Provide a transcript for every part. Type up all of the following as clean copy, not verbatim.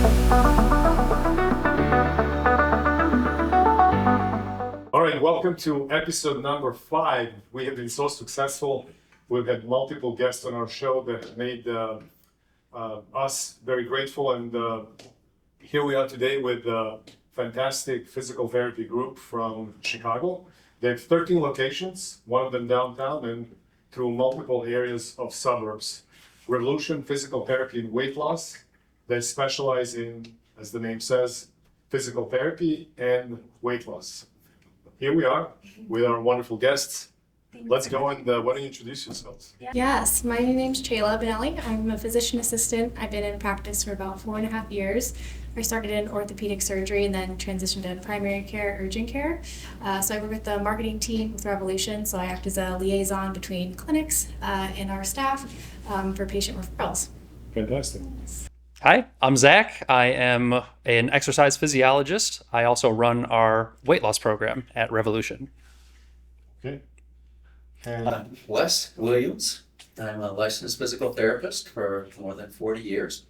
All right, welcome to episode number 5. We have been so successful. We've had multiple guests on our show that made us very grateful. And here we are today with a fantastic physical therapy group from Chicago. They have 13 locations, one of them downtown and through multiple areas of suburbs. Revolution Physical Therapy and Weight Loss. They specialize in, as the name says, physical therapy and weight loss. Here we are with our wonderful guests. Let's go and why don't you introduce yourselves? Yes, my name's Chayla Bonelli. I'm a physician assistant. I've been in practice for about 4.5 years. I started in orthopedic surgery and then transitioned to primary care, urgent care. So I work with the marketing team with Revolution. So I act as a liaison between clinics and our staff for patient referrals. Fantastic. Hi, I'm Zach. I am an exercise physiologist. I also run our weight loss program at Revolution. Okay. I'm Wes Williams. I'm a licensed physical therapist for more than 40 years,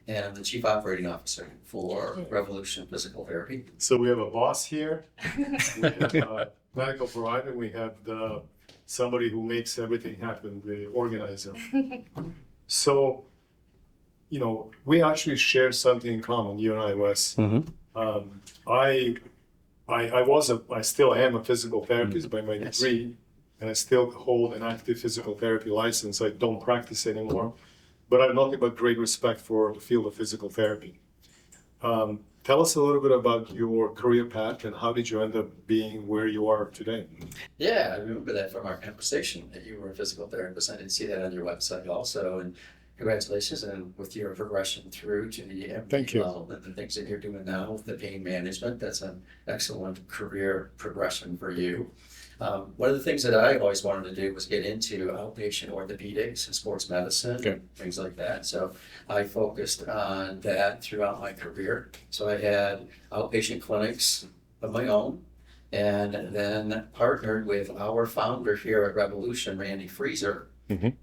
and I'm the Chief Operating Officer for Revolution Physical Therapy. So we have a boss here, we have a medical provider, we have somebody who makes everything happen, the organizer. So, you know, we actually share something in common, you and I, Wes. I still am a physical therapist by my degree, and I still hold an active physical therapy license. I don't practice anymore, but I have nothing but great respect for the field of physical therapy. Tell us a little bit about your career path and how did you end up being where you are today? Yeah, I remember that from our conversation that you were a physical therapist. I did see that on your website also, and congratulations and with your progression through to the Thank you. level and the things that you're doing now with the pain management. That's an excellent career progression for you. One of the things that I always wanted to do was get into outpatient orthopedics and sports medicine and things like that. So I focused on that throughout my career. So I had outpatient clinics of my own, and then partnered with our founder here at Revolution, Randy Freezer.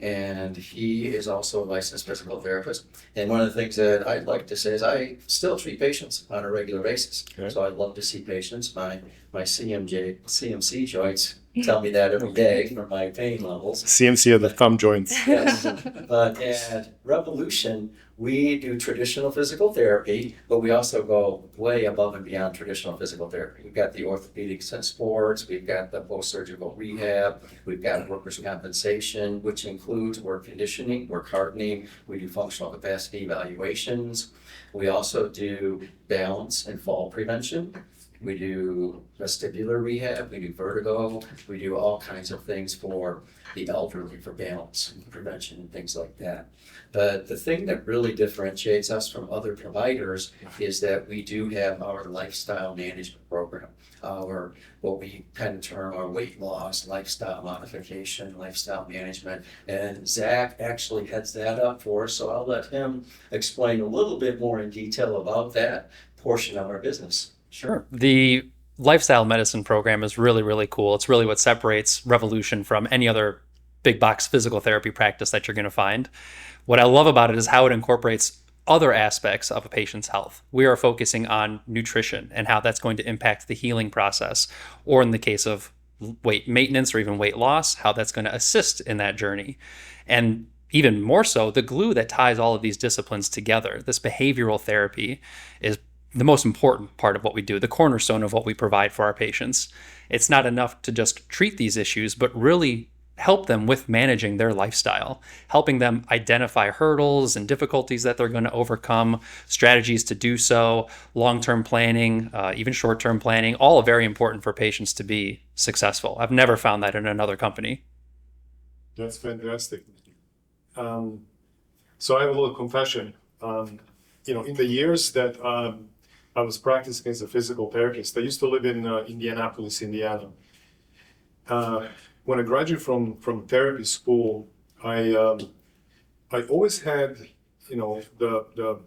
And he is also a licensed physical therapist. And one of the things that I'd like to say is I still treat patients on a regular basis. Okay. So I love to see patients. My CMC joints tell me that every day for my pain levels. CMC are the thumb joints. Yes. But at Revolution, we do traditional physical therapy, but we also go way above and beyond traditional physical therapy. We've got the orthopedics and sports, we've got the post-surgical rehab, we've got workers' compensation, which includes work conditioning, work hardening. We do functional capacity evaluations. We also do balance and fall prevention. We do vestibular rehab, we do vertigo, we do all kinds of things for the elderly for balance and prevention and things like that. But the thing that really differentiates us from other providers is that we do have our lifestyle management program, our what we kind of term our weight loss, lifestyle modification, lifestyle management. And Zach actually heads that up for us, so I'll let him explain a little bit more in detail about that portion of our business. Sure. The lifestyle medicine program is really, really cool. It's really what separates Revolution from any other big box physical therapy practice that you're going to find. What I love about it is how it incorporates other aspects of a patient's health. We are focusing on nutrition and how that's going to impact the healing process, or in the case of weight maintenance or even weight loss, how that's going to assist in that journey. And even more so, the glue that ties all of these disciplines together, this behavioral therapy, is the most important part of what we do, the cornerstone of what we provide for our patients. It's not enough to just treat these issues, but really help them with managing their lifestyle, helping them identify hurdles and difficulties that they're going to overcome, strategies to do so, long-term planning, even short-term planning, all very important for patients to be successful. I've never found that in another company. That's fantastic. So I have a little confession. In the years that I was practicing as a physical therapist, I used to live in Indianapolis, Indiana. When I graduated from therapy school, I always had, the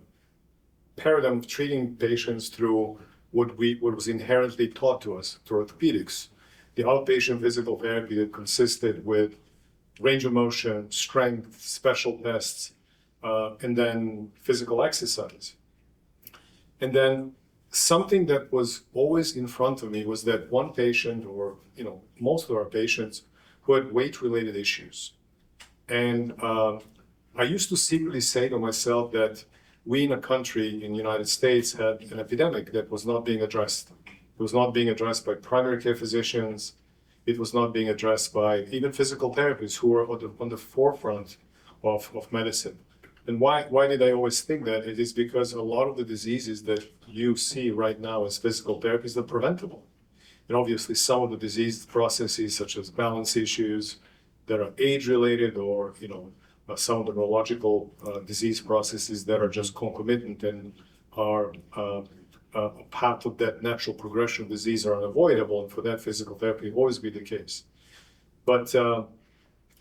paradigm of treating patients through what was inherently taught to us through orthopedics. The outpatient physical therapy that consisted with range of motion, strength, special tests, and then physical exercise. And then something that was always in front of me was that one patient, or most of our patients, who had weight-related issues. And I used to secretly say to myself that we in a country, in the United States, had an epidemic that was not being addressed. It was not being addressed by primary care physicians. It was not being addressed by even physical therapists who were on the forefront of medicine. And why did I always think that? It is because a lot of the diseases that you see right now as physical therapies are preventable. And obviously some of the disease processes, such as balance issues that are age-related, or some of the neurological disease processes that are just concomitant and are a path of that natural progression of disease, are unavoidable, and for that physical therapy will always be the case. But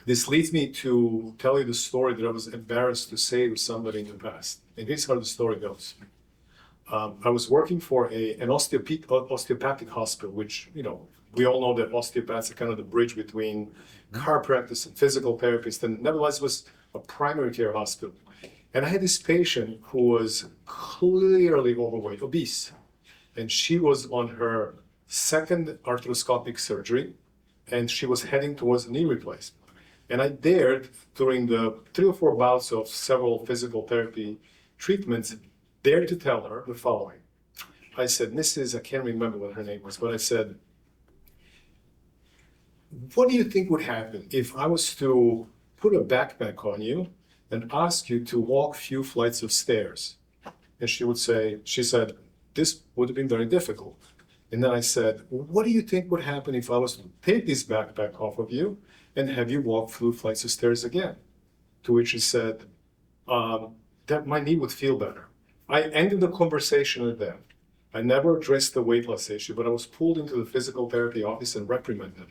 this leads me to tell you the story that I was embarrassed to say to somebody in the past. And here's how the story goes. I was working for an osteopathic hospital, which, we all know that osteopaths are kind of the bridge between chiropractors and physical therapists, and nevertheless was a primary care hospital. And I had this patient who was clearly overweight, obese, and she was on her second arthroscopic surgery, and she was heading towards a knee replacement. And I dared, during the 3 or 4 bouts of several physical therapy treatments, dared to tell her the following. I said, Mrs., I can't remember what her name was, but I said, what do you think would happen if I was to put a backpack on you and ask you to walk a few flights of stairs? And she said, this would have been very difficult. And then I said, what do you think would happen if I was to take this backpack off of you and have you walk through flights of stairs again? To which she said, that my knee would feel better. I ended the conversation with them. I never addressed the weight loss issue, but I was pulled into the physical therapy office and reprimanded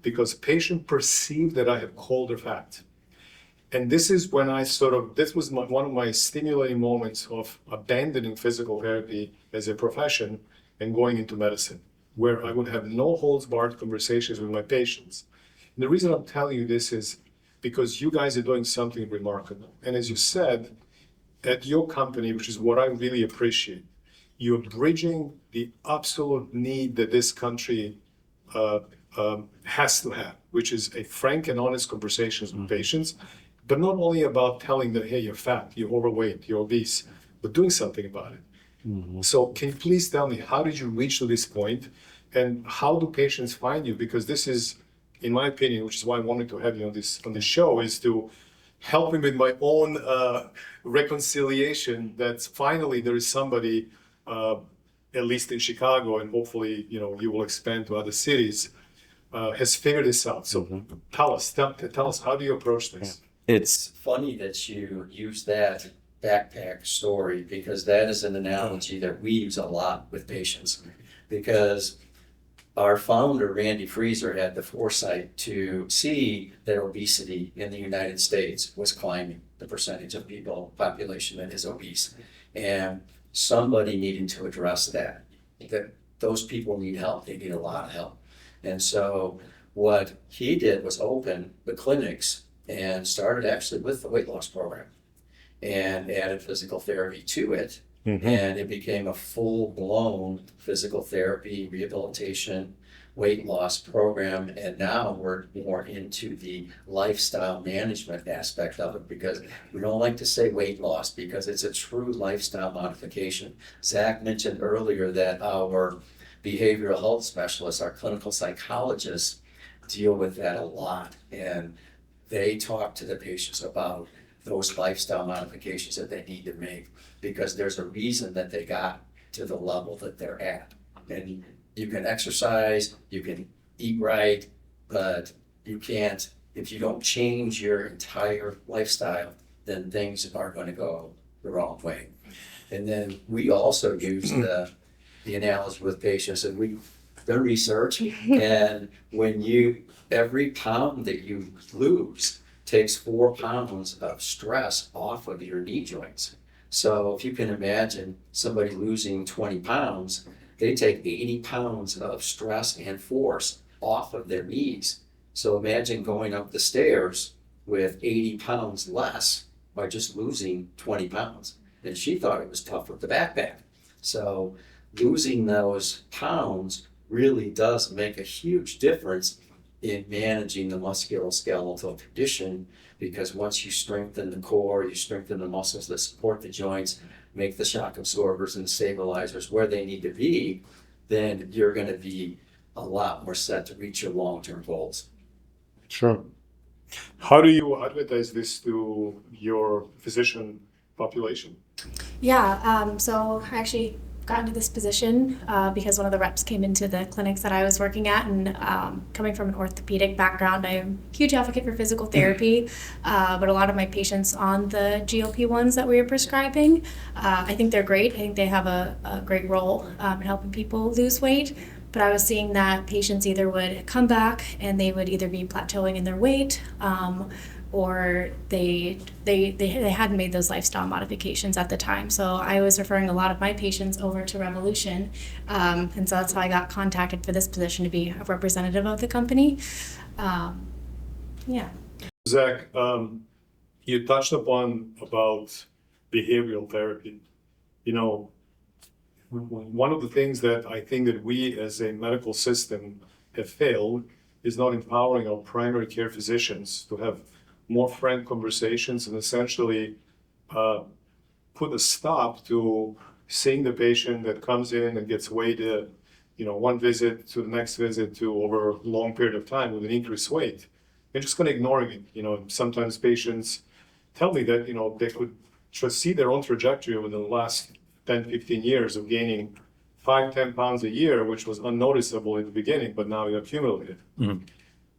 because the patient perceived that I had called her fat. And this is when this was one of my stimulating moments of abandoning physical therapy as a profession and going into medicine, where I would have no holds barred conversations with my patients. And the reason I'm telling you this is because you guys are doing something remarkable. And as you said, at your company, which is what I really appreciate, you're bridging the absolute need that this country has to have, which is a frank and honest conversations with patients, but not only about telling them, hey, you're fat, you're overweight, you're obese, but doing something about it. Mm-hmm. So can you please tell me, how did you reach to this point, and how do patients find you? Because this is, in my opinion, which is why I wanted to have you on this show, is to help me with my own reconciliation that finally there is somebody, at least in Chicago, and hopefully you will expand to other cities, has figured this out. So tell us, how do you approach this? It's funny that you use that backpack story, because that is an analogy that we use a lot with patients. Because our founder, Randy Freezer, had the foresight to see that obesity in the United States was climbing, the percentage of population that is obese. And somebody needed to address that those people need help. They need a lot of help. And so what he did was open the clinics and started actually with the weight loss program and added physical therapy to it. Mm-hmm. And it became a full-blown physical therapy, rehabilitation, weight loss program. And now we're more into the lifestyle management aspect of it, because we don't like to say weight loss because it's a true lifestyle modification. Zach mentioned earlier that our behavioral health specialists, our clinical psychologists, deal with that a lot. And they talk to the patients about those lifestyle modifications that they need to make, because there's a reason that they got to the level that they're at. And you can exercise, you can eat right, but you can't, if you don't change your entire lifestyle, then things are going to go the wrong way. And then we also use the analogy with patients, and we've done research, and every pound that you lose takes 4 pounds of stress off of your knee joints. So if you can imagine somebody losing 20 pounds, they take 80 pounds of stress and force off of their knees. So imagine going up the stairs with 80 pounds less by just losing 20 pounds. And she thought it was tough with the backpack. So losing those pounds really does make a huge difference in managing the musculoskeletal condition, because once you strengthen the core, you strengthen the muscles that support the joints, make the shock absorbers and stabilizers where they need to be, then you're going to be a lot more set to reach your long-term goals. Sure. How do you advertise this to your physician population? Yeah, so I actually got into this position because one of the reps came into the clinics that I was working at, and coming from an orthopedic background, I'm a huge advocate for physical therapy, but a lot of my patients on the GLP-1s that we are prescribing, I think they're great. I think they have a great role in helping people lose weight. But I was seeing that patients either would come back and they would either be plateauing in their weight, or they hadn't made those lifestyle modifications at the time. So I was referring a lot of my patients over to Revolution, and so that's how I got contacted for this position, to be a representative of the company. Yeah. Zach, you touched upon about behavioral therapy. You know, one of the things that I think that we as a medical system have failed is not empowering our primary care physicians to have more frank conversations and essentially put a stop to seeing the patient that comes in and gets weighed, one visit to the next visit to over a long period of time with an increased weight. They're just going to ignore it. Sometimes patients tell me that, they could just see their own trajectory over the last 10, 15 years of gaining 5-10 pounds a year, which was unnoticeable in the beginning, but now it accumulated. Mhm.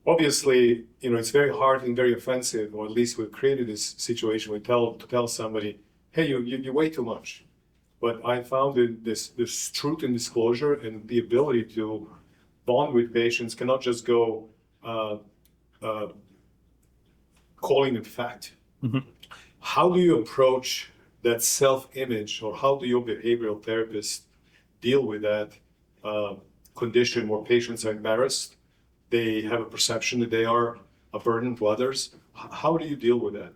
Obviously, it's very hard and very offensive, or at least we've created this situation to tell somebody, hey, you weigh too much. But I found that this truth and disclosure and the ability to bond with patients cannot just go calling it fact. Mhm. How do you approach that self-image, or how do your behavioral therapists deal with that condition where patients are embarrassed? They have a perception that they are a burden to others. How do you deal with that?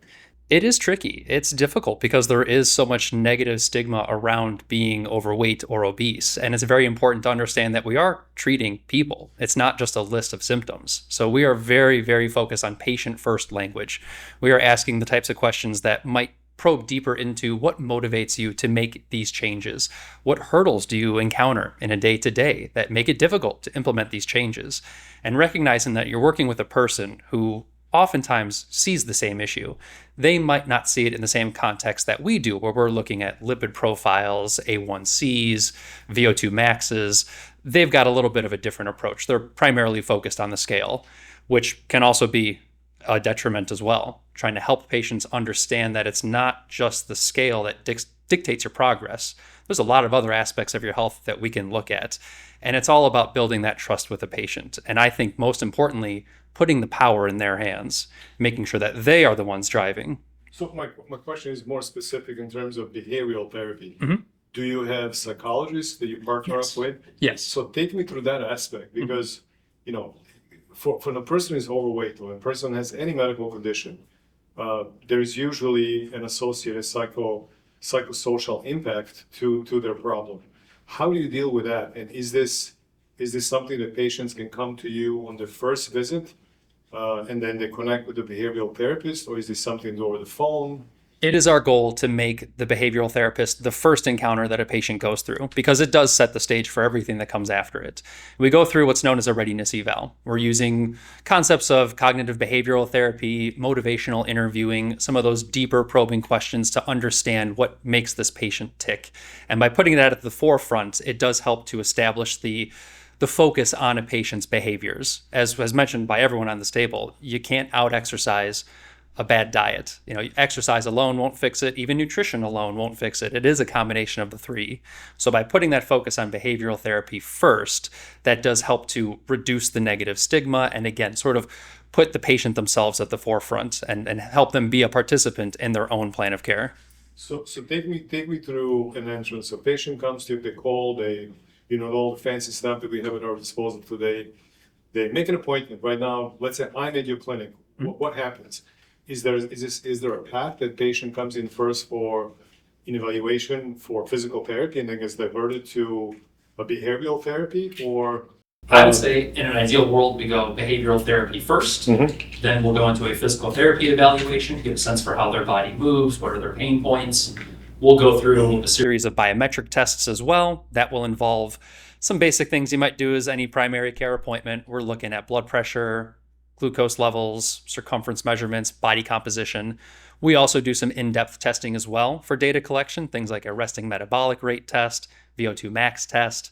It is tricky. It's difficult because there is so much negative stigma around being overweight or obese. And it's very important to understand that we are treating people. It's not just a list of symptoms. So we are very, very focused on patient-first language. We are asking the types of questions that might probe deeper into what motivates you to make these changes. What hurdles do you encounter in a day-to-day that make it difficult to implement these changes? And recognizing that you're working with a person who oftentimes sees the same issue. They might not see it in the same context that we do, where we're looking at lipid profiles, A1Cs, VO2 maxes. They've got a little bit of a different approach. They're primarily focused on the scale, which can also be a detriment as well, trying to help patients understand that it's not just the scale that dictates your progress. There's a lot of other aspects of your health that we can look at, and it's all about building that trust with the patient. And I think most importantly, putting the power in their hands, making sure that they are the ones driving. So my question is more specific in terms of behavioral therapy. Mhm. Do you have psychologists that you partner Yes. up with? Yes. So take me through that aspect, because, for a person who is overweight, or a person has any medical condition, there is usually an associated psychosocial impact to their problem. How do you deal with that? And is this something that patients can come to you on the first visit, and then they connect with the behavioral therapist, or is this something over the phone? It is our goal to make the behavioral therapist the first encounter that a patient goes through, because it does set the stage for everything that comes after it. We go through what's known as a readiness eval. We're using concepts of cognitive behavioral therapy, motivational interviewing, some of those deeper probing questions to understand what makes this patient tick. And by putting that at the forefront, it does help to establish the focus on a patient's behaviors. As was mentioned by everyone on this table, you can't out-exercise a bad diet. Exercise alone won't fix it. Even nutrition alone won't fix it. It is a combination of the three. So by putting that focus on behavioral therapy first, that does help to reduce the negative stigma and, again, sort of put the patient themselves at the forefront and help them be a participant in their own plan of care. So take me through an entrance. A patient comes to you, they call, all the fancy stuff that we have at our disposal today. They make an appointment right now. Let's say I'm at your clinic. What happens? Is there a path that patient comes in first for in evaluation for physical therapy and then gets diverted to a behavioral therapy, or? I would say in an ideal world, we go behavioral therapy first, then we'll go into a physical therapy evaluation to get a sense for how their body moves, what are their pain points. We'll go through a series of biometric tests as well. That will involve some basic things you might do as any primary care appointment. We're looking at blood pressure, glucose levels, circumference measurements, body composition. We also do some in-depth testing as well for data collection, things like a resting metabolic rate test, VO2 max test.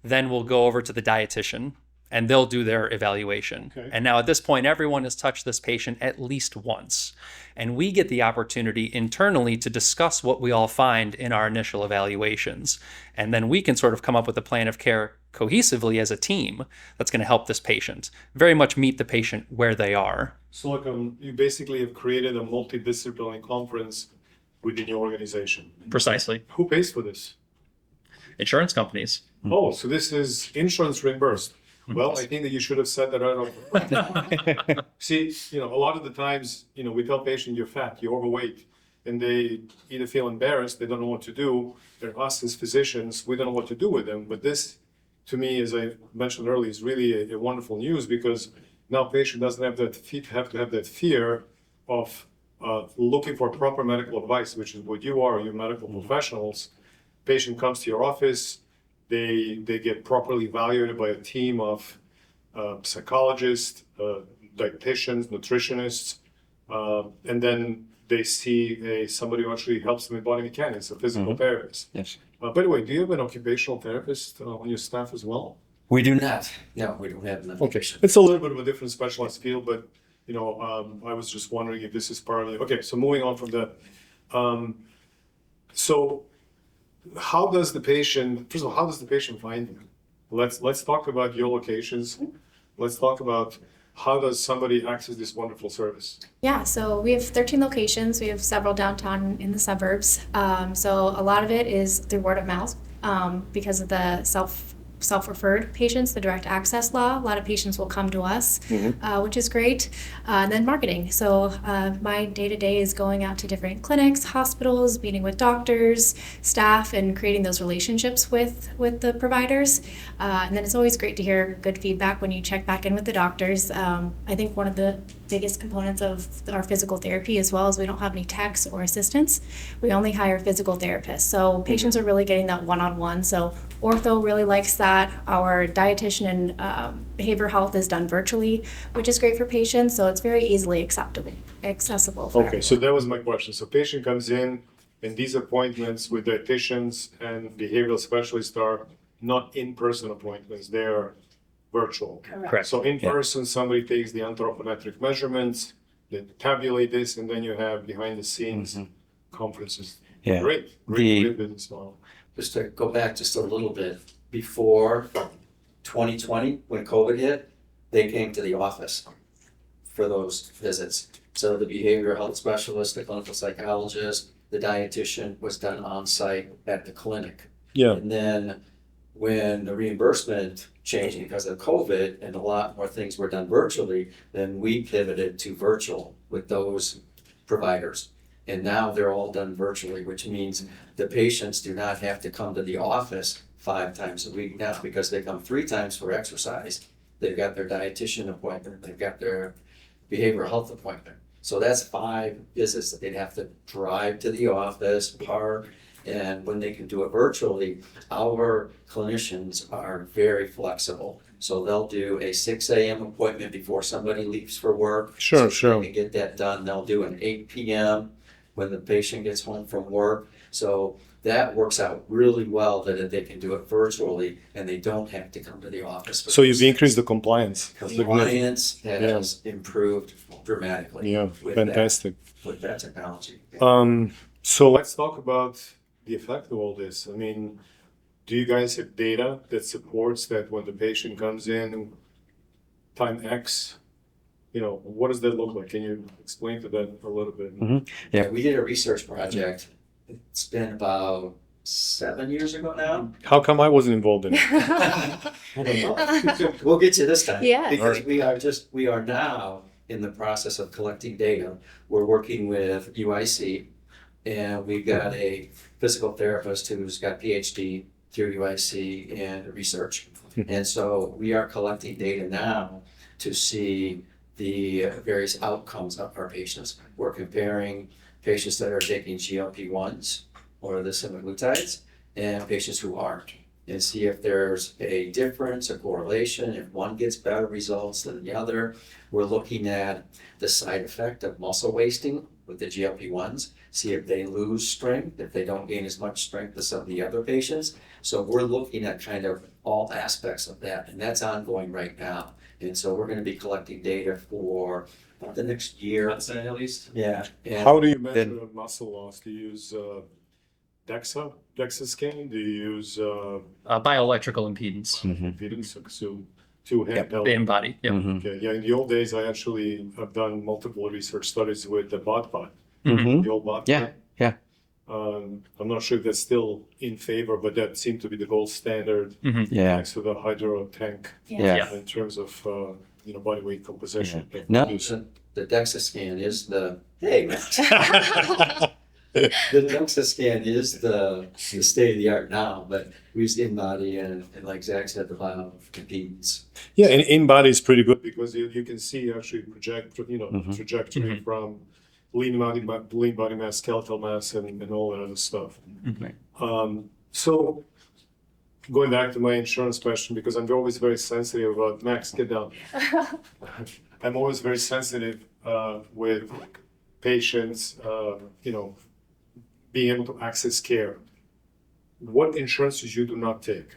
Then we'll go over to the dietitian and they'll do their evaluation. Okay. And now at this point, everyone has touched this patient at least once. And we get the opportunity internally to discuss what we all find in our initial evaluations. And then we can sort of come up with a plan of care cohesively as a team that's going to help this patient, very much meet the patient where they are. So like you basically have created a multidisciplinary conference within your organization. Precisely. Who pays for this? Insurance companies. Oh, so this is insurance reimbursed. Well, I think that you should have said that right off. See, a lot of the times, we tell patients you're fat, you're overweight, and they either feel embarrassed, they don't know what to do. They're us as physicians, we don't know what to do with them. But this, to me, as I mentioned earlier, is really a wonderful news, because now patient doesn't have to have that fear of looking for proper medical advice, which is what you are, you medical professionals. Patient comes to your office, they get properly evaluated by a team of psychologists, dietitians, nutritionists, and then they see somebody who actually helps them with body mechanics, a physical therapist. Yes. By the way, do you have an occupational therapist on your staff as well? We do not. No, we don't have enough. Okay, it's a little bit of a different specialized field, but I was just wondering if this is part of it. Okay, so moving on from that. So how does the patient, first of all, how does the patient find you? Let's talk about your locations. Let's talk about how does somebody access this wonderful service? Yeah, so we have 13 locations. We have several downtown in the suburbs. So a lot of it is through word of mouth because of the self-referred patients, the direct access law. A lot of patients will come to us, which is great. And then marketing. So my day-to-day is going out to different clinics, hospitals, meeting with doctors, staff, and creating those relationships with the providers. And then it's always great to hear good feedback when you check back in with the doctors. I think one of the biggest components of our physical therapy as well is we don't have any techs or assistants. We only hire physical therapists. So patients are really getting that one-on-one. So ortho really likes that. Our dietitian and behavioral health is done virtually, which is great for patients. So it's very easily accessible. For Okay, so that was my question. So patient comes in, and these appointments with dietitians and behavioral specialists are not in-person appointments. They're virtual. Correct. So in person, somebody takes the anthropometric measurements, they tabulate this, and then you have behind the scenes conferences. Yeah. Great The- business model. Just to go back just a little bit, before 2020, when COVID hit, they came to the office for those visits. So the behavioral health specialist, the clinical psychologist, the dietitian was done on site at the clinic. Yeah. And then when the reimbursement changed because of COVID and a lot more things were done virtually, then we pivoted to virtual with those providers. And now they're all done virtually, which means the patients do not have to come to the office 5 times a week now because they come 3 times for exercise. They've got their dietitian appointment, they've got their behavioral health appointment. So that's 5 visits that they'd have to drive to the office, park, and when they can do it virtually, our clinicians are very flexible. So they'll do a 6 a.m. appointment before somebody leaves for work. Sure, So sure. they can get that done. They'll do an 8 p.m. when the patient gets home from work. So that works out really well that they can do it virtually and they don't have to come to the office. So you've increased the compliance. Compliance has improved dramatically. Yeah, fantastic. With that technology. So let's talk about the effect of all this. I mean, do you guys have data that supports that when the patient comes in, time X, what does that look like? Can you explain to that a little bit? Yeah, we did a research project. It's been about 7 years ago now. How come I wasn't involved in it? I don't know. We'll get you this time. Yeah. Because we are now in the process of collecting data. We're working with UIC and we've got a physical therapist who's got PhD through UIC in research. And so we are collecting data now to see the various outcomes of our patients. We're comparing patients that are taking GLP-1s or the semaglutides and patients who aren't, and see if there's a difference, a correlation, if one gets better results than the other. We're looking at the side effect of muscle wasting with the GLP-1s, see if they lose strength, if they don't gain as much strength as some of the other patients. So we're looking at kind of all aspects of that, and that's ongoing right now. And so we're going to be collecting data for about the next year. I'd say at least. Yeah. And How do you measure muscle loss? Do you use DEXA scan? Do you use Bioelectrical impedance, impedance? So two handheld. the body. Yeah. Okay, yeah. In the old days, I actually have done multiple research studies with the BOD, Mhm. the old BOD. Yeah, yeah. I'm not sure if that's still in favor, but that seemed to be the gold standard Yeah. next to the hydro tank Yeah. in terms of body weight composition. No. the DEXA scan is the, hey, Max. The DEXA scan is the state of the art now, but we use in-body and like Zach said, the bioimpedance. Yeah, and in body is pretty good because you can see actually trajectory from lean body mass, skeletal mass, and all that other stuff. So going back to my insurance question, because I'm always very sensitive about Max, get down. I'm always very sensitive with patients, being able to access care. What insurances you do not take?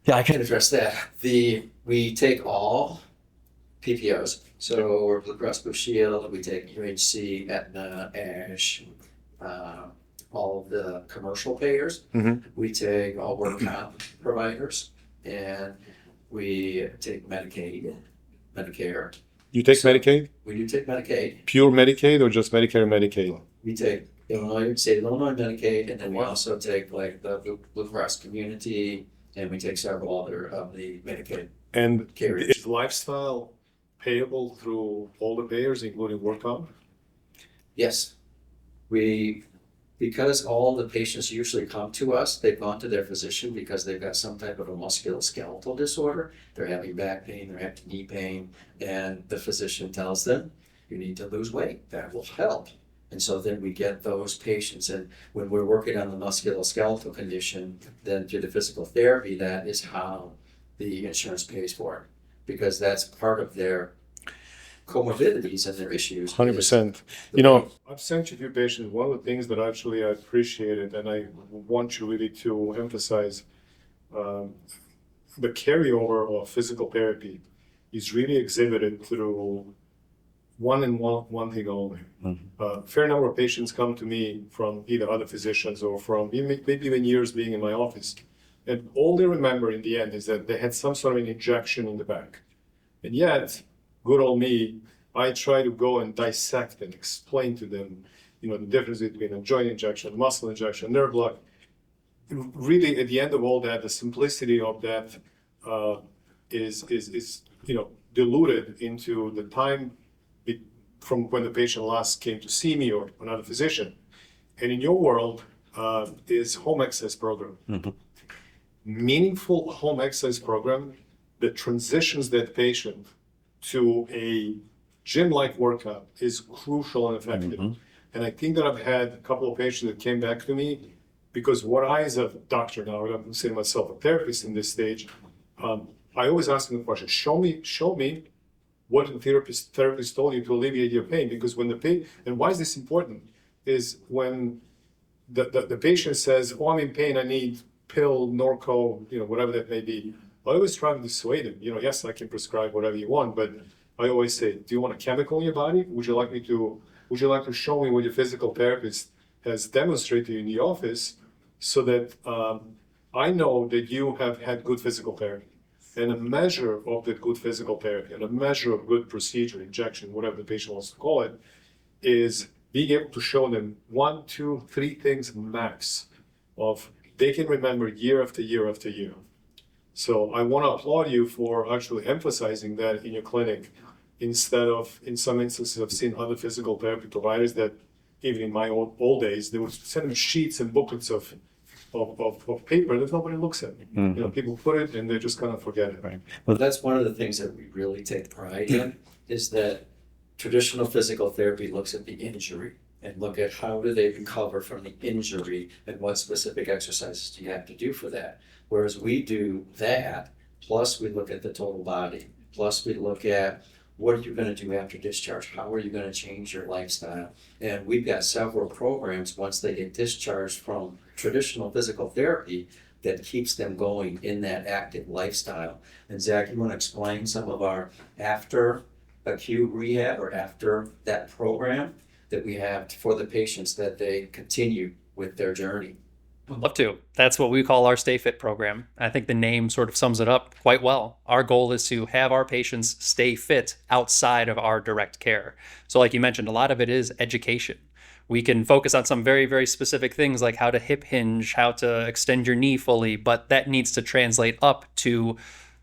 Yeah, I Can can. address that. We take all PPOs, so we're Blue Cross Blue Shield, we take UHC, Aetna, ASH, all of the commercial payers. We take all work comp providers, and we take Medicaid, Medicare. You take Medicaid? We do take Medicaid. Pure Medicaid or just Medicare and Medicaid? We take state of Illinois Medicaid, and then we also take like the Blue Cross Community, and we take several other of the Medicaid And carriers. is lifestyle payable through all the payers, including work comp? Yes, because all the patients usually come to us, they've gone to their physician because they've got some type of a musculoskeletal disorder. They're having back pain, they're having knee pain, and the physician tells them, you need to lose weight, that will help. And so then we get those patients, and when we're working on the musculoskeletal condition, then through the physical therapy, that is how the insurance pays for it, because that's part of their comorbidities and their issues. 100%. I've sent you a few patients. One of the things that actually I appreciated, and I want you really to emphasize, the carryover of physical therapy is really exhibited through one thing only. A fair number of patients come to me from either other physicians or from maybe even years being in my office. And all they remember in the end is that they had some sort of an injection in the back. And yet, good old me, I try to go and dissect and explain to them, the difference between a joint injection, muscle injection, nerve block. Really, at the end of all that, the simplicity of that is diluted into the time from when the patient last came to see me or another physician. And in your world is home exercise program. Meaningful home exercise program that transitions that patient to a gym-like workout is crucial and effective. And I think that I've had a couple of patients that came back to me because what I, as a doctor now, I don't consider myself a therapist in this stage, I always ask them the question, show me what the therapist told you to alleviate your pain. Because when the pain, and why is this important, is when the patient says, oh, I'm in pain, I need pill, Norco, whatever that may be. I always try to dissuade them. Yes, I can prescribe whatever you want, but I always say, do you want a chemical in your body? Would you like to show me what your physical therapist has demonstrated in the office so that I know that you have had good physical therapy? And a measure of the good physical therapy and a measure of good procedure, injection, whatever the patient wants to call it, is being able to show them 1, 2, 3 things max of they can remember year after year after year. So I want to applaud you for actually emphasizing that in your clinic, instead of, in some instances, I've seen other physical therapy providers that, even in my old days, they would send them sheets and booklets of paper that nobody looks at. You know, people put it and they just kind of forget it. Right. Well, that's one of the things that we really take pride in, is that traditional physical therapy looks at the injury and look at how do they recover from the injury and what specific exercises do you have to do for that. Whereas we do that, plus we look at the total body, plus we look at what are you going to do after discharge? How are you going to change your lifestyle? And we've got several programs once they get discharged from traditional physical therapy that keeps them going in that active lifestyle. And Zach, you want to explain some of our after acute rehab or after that program that we have for the patients that they continue with their journey? Would love to. That's what we call our Stay Fit program. I think the name sort of sums it up quite well. Our goal is to have our patients stay fit outside of our direct care. So like you mentioned, a lot of it is education. We can focus on some very, very specific things like how to hip hinge, how to extend your knee fully, but that needs to translate up to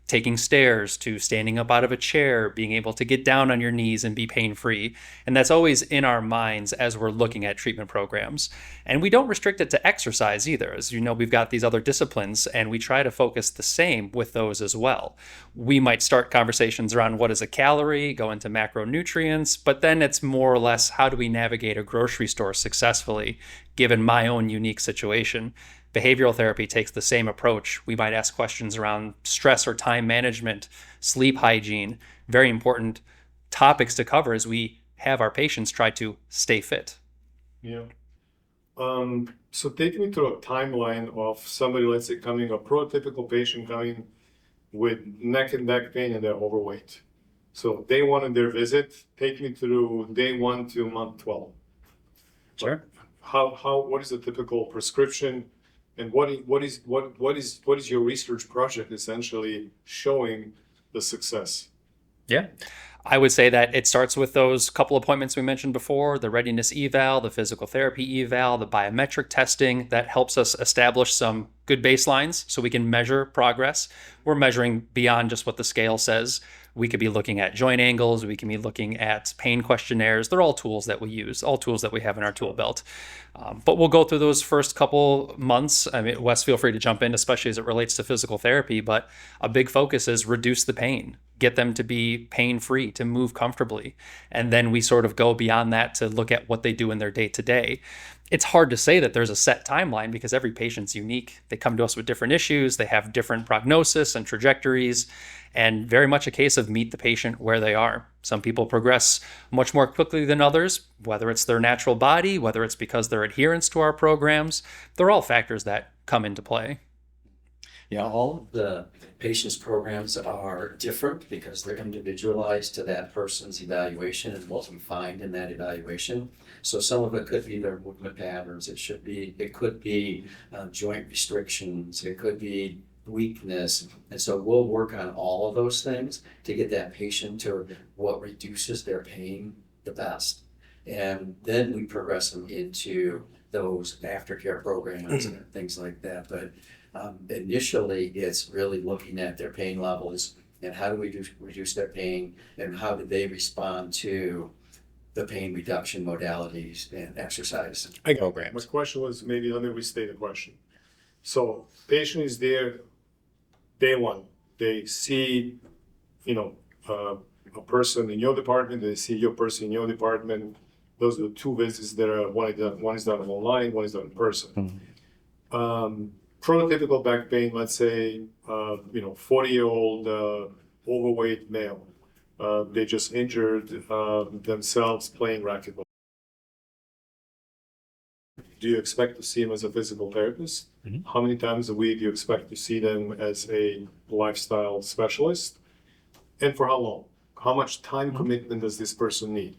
taking stairs, to standing up out of a chair, being able to get down on your knees and be pain-free. And that's always in our minds as we're looking at treatment programs. And we don't restrict it to exercise either. As you know, we've got these other disciplines and we try to focus the same with those as well. We might start conversations around what is a calorie, go into macronutrients, but then it's more or less how do we navigate a grocery store successfully given my own unique situation. Behavioral therapy takes the same approach. We might ask questions around stress or time management, sleep hygiene, very important topics to cover as we have our patients try to stay fit. Yeah. So take me through a timeline of somebody, let's say, a prototypical patient coming with neck and back pain and they're overweight. So day one of their visit, take me through day 1 to month 12. Sure. What is the typical prescription? And what is your research project essentially showing the success? Yeah. I would say that it starts with those couple appointments we mentioned before, the readiness eval, the physical therapy eval, the biometric testing that helps us establish some good baselines so we can measure progress. We're measuring beyond just what the scale says. We could be looking at joint angles. We can be looking at pain questionnaires. They're all tools that we use, all tools that we have in our tool belt. But we'll go through those first couple months. I mean, Wes, feel free to jump in, especially as it relates to physical therapy. But a big focus is reduce the pain, get them to be pain-free, to move comfortably. And then we sort of go beyond that to look at what they do in their day-to-day. It's hard to say that there's a set timeline because every patient's unique. They come to us with different issues. They have different prognosis and trajectories, and very much a case of meet the patient where they are. Some people progress much more quickly than others, whether it's their natural body, whether it's because their adherence to our programs. They're all factors that come into play. Yeah, all of the patients' programs are different because they're individualized to that person's evaluation and what we find in that evaluation. So some of it could be their movement patterns. It could be joint restrictions. It could be weakness. And so we'll work on all of those things to get that patient to what reduces their pain the best. And then we progress them into those aftercare programs and things like that. But initially, it's really looking at their pain levels and how do we reduce their pain and how do they respond to the pain reduction modalities and exercise programs. My question was, maybe let me restate the question. So patient is there day one. They see, a person in your department. They see your person in your department. Those are the two visits that are one is done online, one is done in person. Prototypical back pain, let's say, 40-year-old overweight male. They just injured themselves playing racquetball. Do you expect to see them as a physical therapist? Mm-hmm. How many times a week do you expect to see them as a lifestyle specialist? And for how long? How much time commitment does this person need?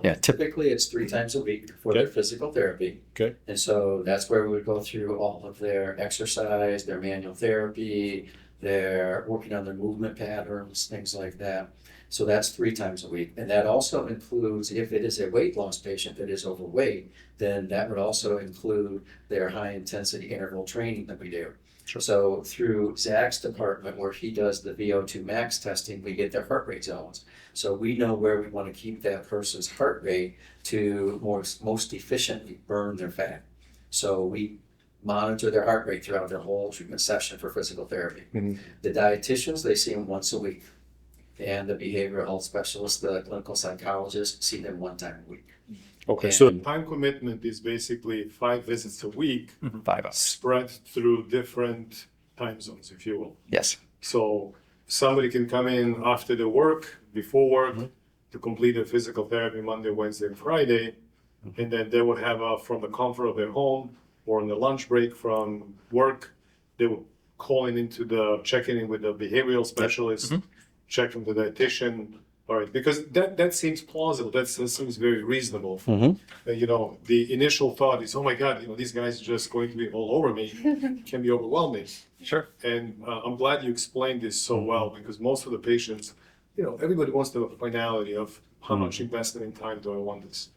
Yeah, Typically, it's 3 times a week for their physical therapy. Good. And so that's where we would go through all of their exercise, their manual therapy, they're working on their movement patterns, things like that. So that's 3 times a week. And that also includes, if it is a weight loss patient that is overweight, then that would also include their high intensity interval training that we do. Sure. So through Zach's department, where he does the VO2 max testing, we get their heart rate zones. So we know where we want to keep that person's heart rate to most efficiently burn their fat. So we monitor their heart rate throughout their whole treatment session for physical therapy. The dietitians, they see them once a week. And the behavioral health specialists, the clinical psychologists, see them 1 time a week. Okay, And- so time commitment is basically 5 visits a week 5 hours. spread through different time zones, if you will. Yes. So somebody can come in after the work, before work, to complete their physical therapy Monday, Wednesday, and Friday. And then they would have from the comfort of their home or on the lunch break from work, they would call checking in with the behavioral specialist, check from the dietitian. All right, because that seems plausible. That seems very reasonable. The initial thought is, oh my God, these guys are just going to be all over me. It can be overwhelming. Sure. And I'm glad you explained this so well, because most of the patients, everybody wants the finality of how much investment in time do I want this.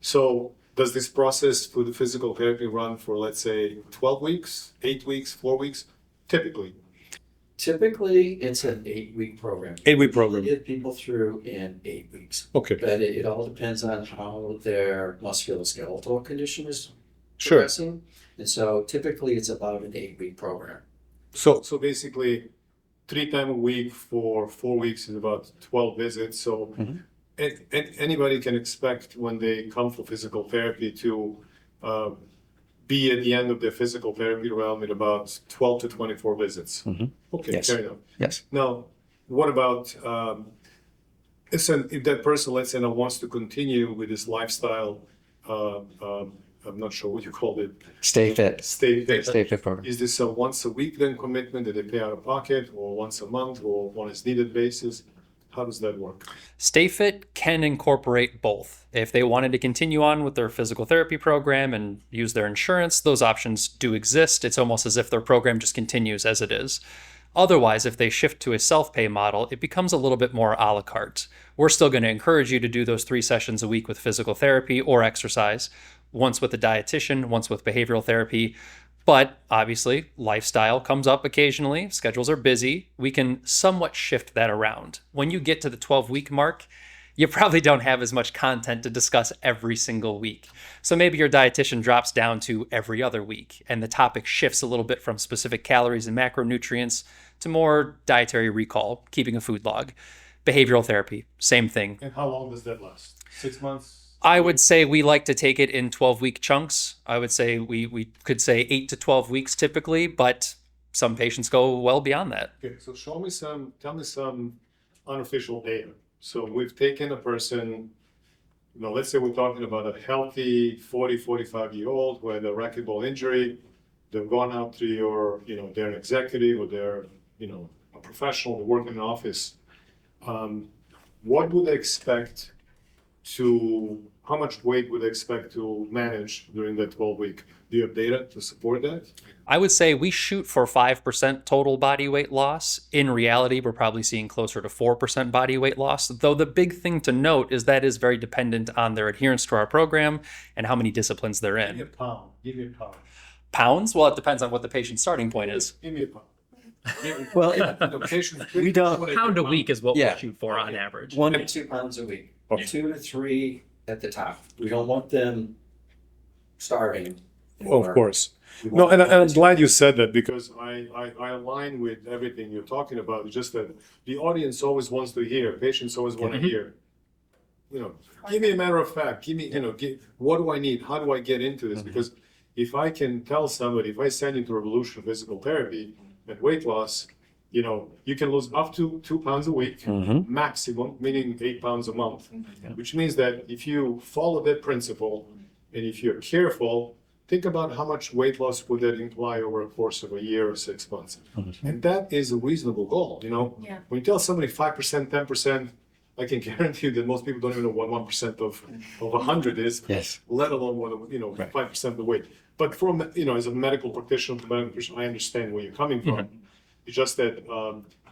So does this process for the physical therapy run for, let's say, 12 weeks, 8 weeks, 4 weeks? Typically. Typically, it's an 8-week program. 8-week program. We get people through in 8 weeks. Okay. But it all depends on how their musculoskeletal condition is Sure. progressing. And so typically it's about an 8-week program. So basically, 3 times a week for 4 weeks is about 12 visits. So and anybody can expect when they come for physical therapy to be at the end of their physical therapy realm at about 12 to 24 visits. Okay, Yes. fair enough. Yes. Now, what about if that person, let's say, now wants to continue with this lifestyle, I'm not sure what you called it, Stay fit. stay fit. Stay fit program. Is this a once a week then commitment that they pay out of pocket, or once a month, or on as needed basis? How does that work? Stay Fit can incorporate both. If they wanted to continue on with their physical therapy program and use their insurance, those options do exist. It's almost as if their program just continues as it is. Otherwise, if they shift to a self-pay model, it becomes a little bit more a la carte. We're still going to encourage you to do those 3 sessions a week with physical therapy or exercise, once with a dietitian, once with behavioral therapy. But obviously, lifestyle comes up occasionally. Schedules are busy. We can somewhat shift that around. When you get to the 12-week mark, you probably don't have as much content to discuss every single week. So maybe your dietitian drops down to every other week, and the topic shifts a little bit from specific calories and macronutrients to more dietary recall, keeping a food log. Behavioral therapy, same thing. And how long does that last? 6 months? I would say we like to take it in 12-week chunks. I would say we could say 8 to 12 weeks typically, but some patients go well beyond that. Okay, so tell me some unofficial data. So we've taken a person, let's say we're talking about a healthy 40, 45-year-old who had a racquetball injury. They've gone out to they're an executive or they're, a professional, they work in an office. What would they expect how much weight would they expect to manage during that 12-week? Do you have data to support that? I would say we shoot for 5% total body weight loss. In reality, we're probably seeing closer to 4% body weight loss, though the big thing to note is that is very dependent on their adherence to our program and how many disciplines they're Give me a in. pound. Give me a pound. Pounds? Well, it depends on what the patient's starting point is. Give me a pound. Well, The patient- we don't- Pound a week is what Yeah. we shoot for on average. 1 2 pounds a week, Okay. 2 to 3 at the top. We don't want them starving. Of course. We No, want and I'm them- glad you said that, because I align with everything you're talking about. It's just that the audience always wants to hear, patients always want to hear. Give me a matter of fact, what do I need? How do I get into this? Because if I can tell somebody, if I send you to Revolution Physical Therapy and weight loss, you can lose up to 2 pounds a week, maximum, meaning 8 pounds a month, which means that if you follow that principle and if you're careful, think about how much weight loss would that imply over a course of a year or 6 months. And that is a reasonable goal, Yeah. When you tell somebody 5%, 10%, I can guarantee you that most people don't even know what 1% of 100 is, Yes. let alone what, 5% of the weight. But as a medical practitioner, I understand where you're coming from. It's just that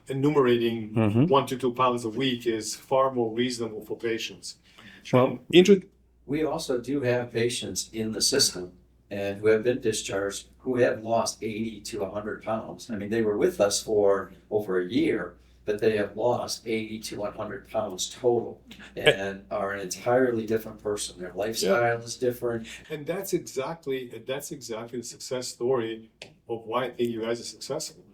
enumerating 1 to 2 pounds a week is far more reasonable for patients. Well, We also do have patients in the system and who have been discharged who have lost 80 to 100 pounds. I mean, they were with us for over a year, but they have lost 80 to 100 pounds total and are an entirely different person. Their lifestyle is different. And that's exactly the success story of why I think you guys are successful.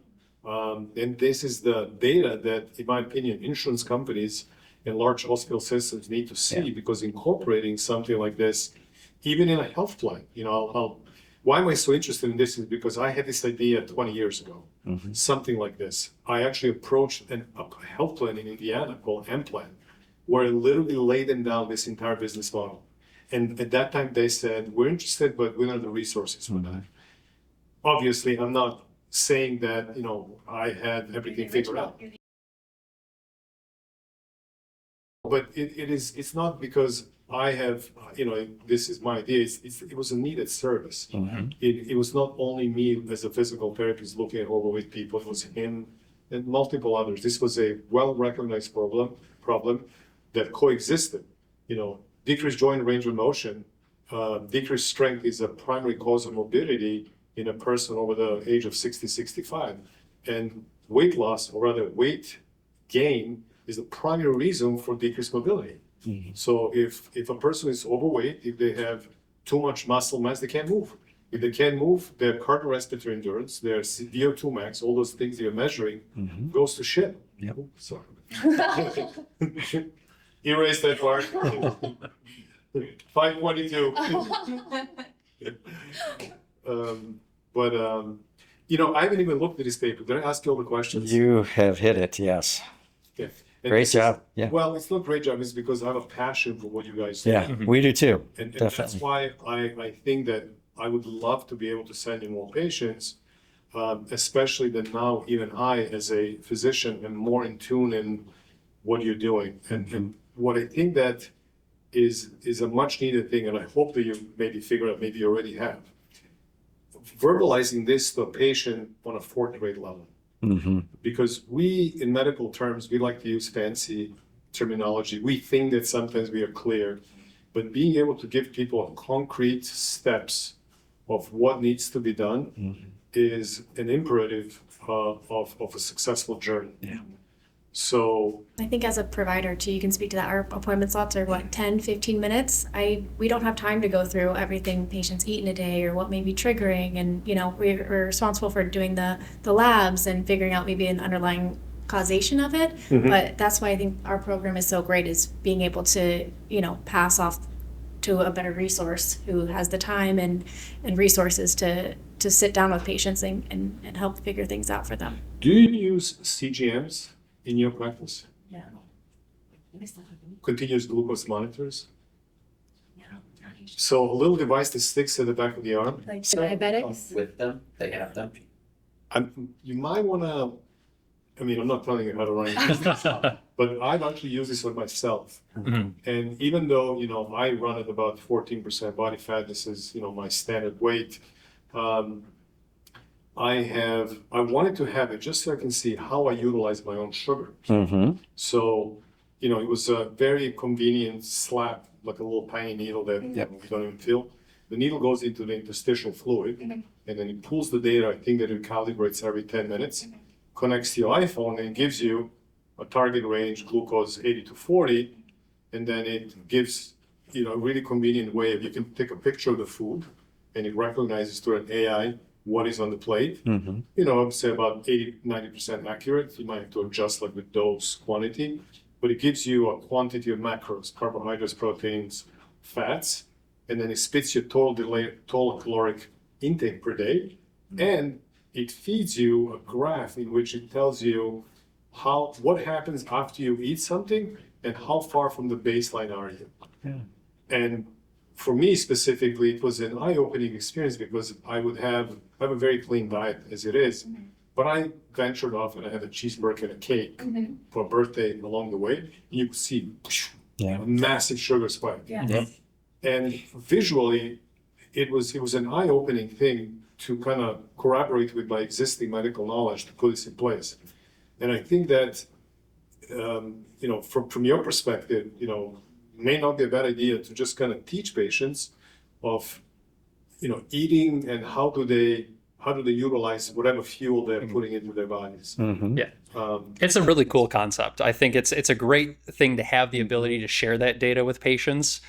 And this is the data that, in my opinion, insurance companies and large hospital systems need to see, because incorporating something like this, even in a health plan, why am I so interested in this is because I had this idea 20 years ago, something like this. I actually approached a health plan in Indiana called M-Plan, where I literally laid them down this entire business model. And at that time they said, we're interested, but we don't have the resources for that. Obviously, I'm not saying that, I had everything figured out. But it's not because I have, this is my idea. It was a needed service. It was not only me as a physical therapist looking at overweight people. It was him and multiple others. This was a well-recognized problem that coexisted. Decreased joint range of motion, decreased strength is a primary cause of morbidity in a person over the age of 60, 65. And weight loss, or rather weight gain, is the primary reason for decreased mobility. So if a person is overweight, if they have too much muscle mass, they can't move. If they can't move, their cardiorespiratory endurance, their VO2 max, all those things you're measuring, goes to shit. Yep. Oops, sorry. Erase that part. 522. I haven't even looked at this paper. Did I ask you all the questions? you have hit it, yes. Yeah. And Great this is- job. Yeah. Well, it's not a great job. It's because I have a passion for what you guys do. Yeah, we do too. And that's Definitely. why I think that I would love to be able to send you more patients, especially that now even I, as a physician, am more in tune in what you're doing. And what I think that is a much needed thing, and I hope that you maybe figure out, maybe you already have, verbalizing this to a patient on a 4th grade level. Because we, in medical terms, we like to use fancy terminology. We think that sometimes we are clear, but being able to give people concrete steps of what needs to be done is an imperative of a successful journey. Yeah. So I think as a provider too, you can speak to that. Our appointment slots are 10, 15 minutes. We don't have time to go through everything patients eat in a day or what may be triggering. And, we're responsible for doing the labs and figuring out maybe an underlying causation of it. But that's why I think our program is so great, is being able to, pass off to a better resource who has the time and resources to sit down with patients and help figure things out for them. Do you use CGMs in your practice? Yeah. Continuous glucose monitors? So a little device that sticks at the back of the arm. Like So, with them, they have them. You might want to, I'm not telling you how to run it, but I've actually used this with myself. And even though, I run at about 14% body fat, this is, my standard weight. I wanted to have it just so I can see how I utilize my own sugar. So, it was a very convenient slap, like a little tiny needle that you don't even feel. The needle goes into the interstitial fluid, and then it pulls the data. I think that it calibrates every 10 minutes, connects to your iPhone, and gives you a target range, glucose 80 to 40, and then it gives, a really convenient way of, you can take a picture of the food, and it recognizes through an AI what is on the plate. I'd say about 80-90% accurate. You might have to adjust like with dose quantity, but it gives you a quantity of macros, carbohydrates, proteins, fats, and then it spits your total caloric intake per day, and it feeds you a graph in which it tells you what happens after you eat something and how far from the baseline are you. And for me specifically, it was an eye-opening experience because I have a very clean diet as it is, but I ventured off and I had a cheeseburger and a cake for a birthday along the way. And you could see a massive sugar spike. And visually, it was an eye-opening thing to kind of corroborate with my existing medical knowledge to put this in place. And I think that, from your perspective, may not be a bad idea to just kind of teach patients of, eating and how do they utilize whatever fuel they're putting into their bodies. Yeah. It's a really cool concept. I think it's a great thing to have the ability to share that data with patients.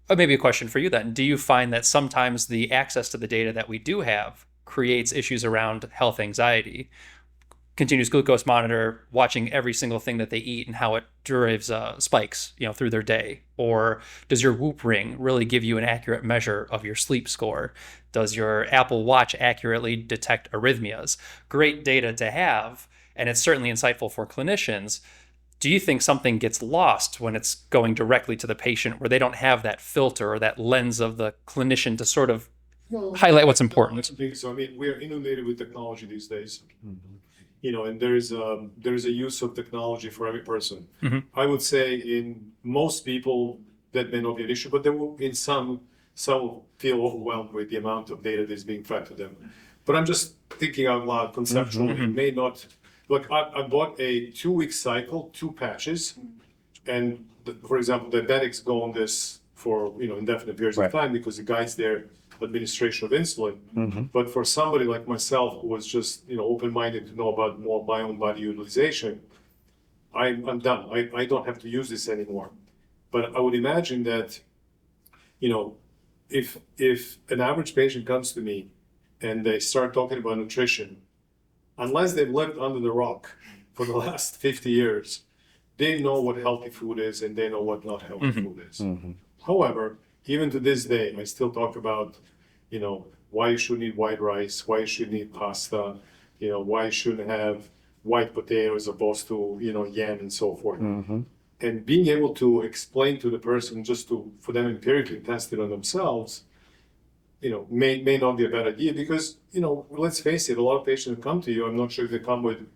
Maybe a question for you then. Do you find that sometimes the access to the data that we do have creates issues around health anxiety? Continuous glucose monitor, watching every single thing that they eat and how it drives spikes, through their day. Or does your Whoop ring really give you an accurate measure of your sleep score? Does your Apple Watch accurately detect arrhythmias? Great data to have, and it's certainly insightful for clinicians. Do you think something gets lost when it's going directly to the patient, where they don't have that filter or that lens of the clinician to sort of highlight what's important? I don't think so. I mean, we're inundated with technology these days. And there is a use of technology for every person. I would say in most people that may not be an issue, but there will be some feel overwhelmed with the amount of data that's being fed to them. But I'm just thinking out loud conceptually. It may not look. I bought a 2-week cycle, 2 patches, and for example, diabetics go on this for indefinite periods of time because it guides their administration of insulin. But for somebody like myself who was just open-minded to know about more my own body utilization, I'm done. I don't have to use this anymore. But I would imagine that if an average patient comes to me and they start talking about nutrition, unless they've lived under the rock for the last 50 years, they know what healthy food is and they know what not healthy food is. However, even to this day, I still talk about, why you shouldn't eat white rice, why you shouldn't eat pasta, why you shouldn't have white potato as opposed to, yam and so forth. And being able to explain to the person for them empirically test it on themselves, may not be a bad idea because, let's face it, a lot of patients who come to you, I'm not sure if they come with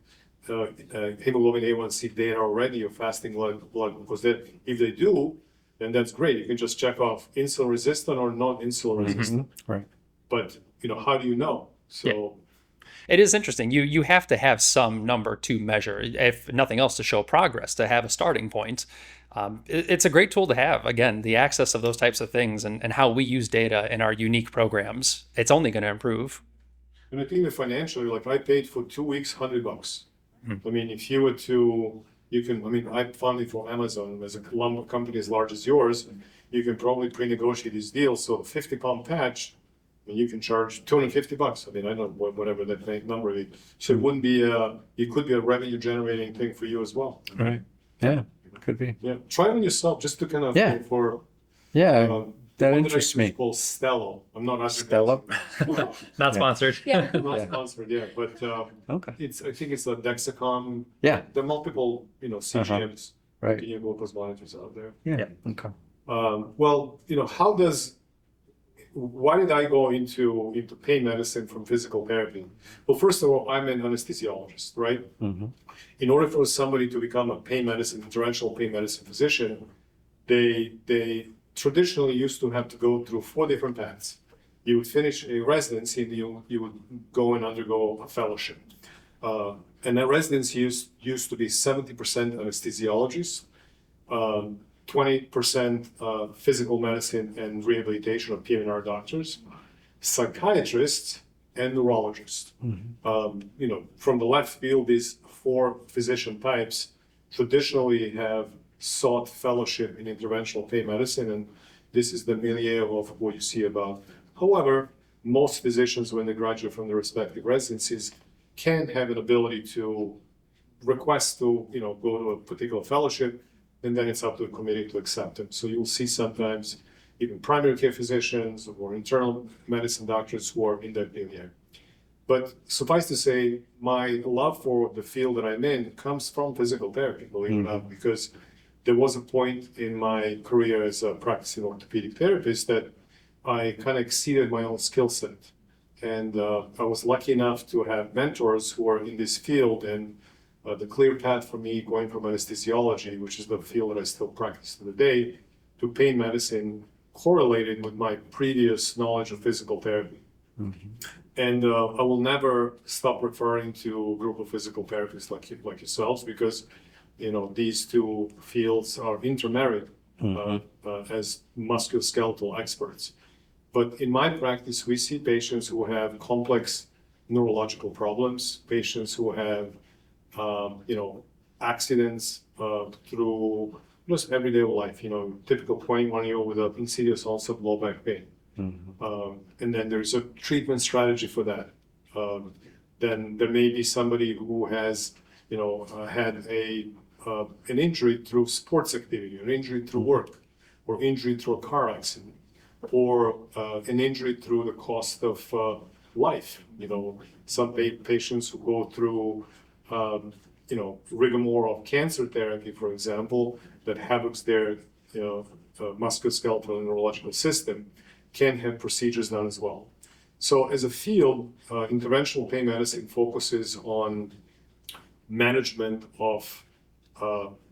hemoglobin A1C data already or fasting blood glucose data. If they do, then that's great. You can just check off insulin resistant or non-insulin resistant. Right. But how do you know? So It is interesting. You have to have some number to measure, if nothing else, to show progress, to have a starting point. It's a great tool to have. Again, the access of those types of things and how we use data in our unique programs, it's only going to improve. And I think that financially, like I paid for 2 weeks, $100. I mean, if you were to, I found it from Amazon as a company as large as yours, you can probably pre-negotiate these deals. So a 50-pound patch, you can charge $250. I mean, I don't know whatever that number is. So it wouldn't be it could be a revenue generating thing for you as well. Right. Yeah. Could be. Yeah. Try it on yourself just to kind of That interests me. It's called Stello. I'm not Stello? Not sponsored. not sponsored, but Okay. I think it's a Dexcom. Yeah. There are multiple, CGMs, Right. glucose monitors out there. Yeah. Okay. Well, why did I go into pain medicine from physical therapy? Well, first of all, I'm an anesthesiologist, right? In order for somebody to become a interventional pain medicine physician, they traditionally used to have to go through 4 different paths. You would finish a residency and you would go and undergo a fellowship. And that residency used to be 70% anesthesiologists, 20% physical medicine and rehabilitation of PNR doctors, psychiatrists, and neurologists. From the left field, these 4 physician types traditionally have sought fellowship in interventional pain medicine, and this is the milieu of what you see about. However, most physicians, when they graduate from their respective residencies, can have an ability to request to go to a particular fellowship, and then it's up to the committee to accept them. So you'll see sometimes even primary care physicians or internal medicine doctors who are in that milieu. But suffice to say, my love for the field that I'm in comes from physical therapy, believe it or not, because there was a point in my career as a practicing orthopedic therapist that I kind of exceeded my own skill set. And I was lucky enough to have mentors who are in this field, and the clear path for me going from anesthesiology, which is the field that I still practice to the day, to pain medicine correlated with my previous knowledge of physical therapy. And I will never stop referring to a group of physical therapists like yourselves, because these two fields are intermarried as musculoskeletal experts. But in my practice, we see patients who have complex neurological problems, patients who have accidents through just everyday life. Typical 21-year-old with an insidious onset of low back pain. And then there's a treatment strategy for that. Then there may be somebody who has, had an injury through sports activity, an injury through work, or injury through a car accident, or an injury through the cost of life. Some patients who go through, rigmarole of cancer therapy, for example, that havocs their, musculoskeletal and neurological system, can have procedures done as well. So as a field, interventional pain medicine focuses on management of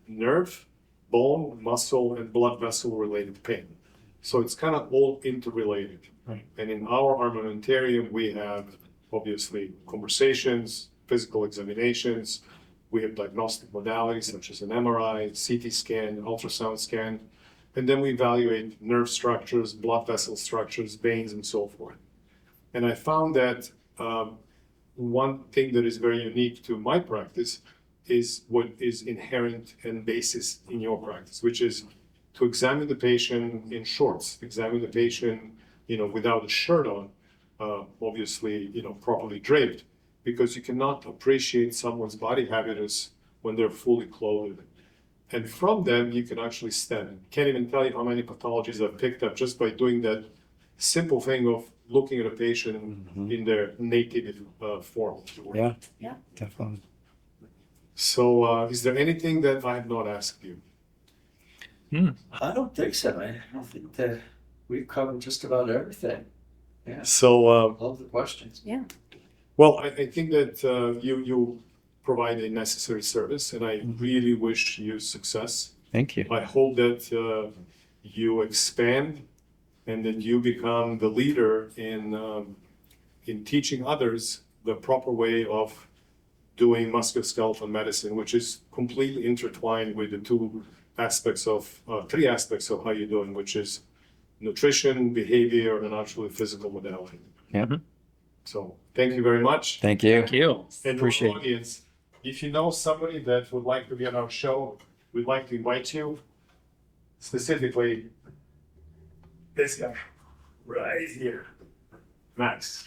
nerve, bone, muscle, and blood vessel related pain. So it's kind of all interrelated. Right. And in our armamentarium, we have obviously conversations, physical examinations, we have diagnostic modalities such as an MRI, CT scan, ultrasound scan, and then we evaluate nerve structures, blood vessel structures, veins, and so forth. And I found that one thing that is very unique to my practice is what is inherent and basis in your practice, which is to examine the patient in shorts, examine the patient, without a shirt on, obviously, properly draped, because you cannot appreciate someone's body habitus when they're fully clothed. And from them, you can actually stand. Can't even tell you how many pathologies I've picked up just by doing that simple thing of looking at a patient in their native form. Yeah. Yeah. Definitely. So is there anything that I have not asked you? I don't think so. I think that we've covered just about everything. Yeah, So, love the questions. Yeah. well, I think that you provide a necessary service, and I really wish you success. Thank you. I hope that you expand and that you become the leader in teaching others the proper way of doing musculoskeletal medicine, which is completely intertwined with the three aspects of how you're doing, which is nutrition, behavior, and actually physical modality. Yeah. So thank you very much. Thank you. Thank you. And Appreciate our it. audience, if you know somebody that would like to be on our show, we'd like to invite you, specifically this guy right here, Max.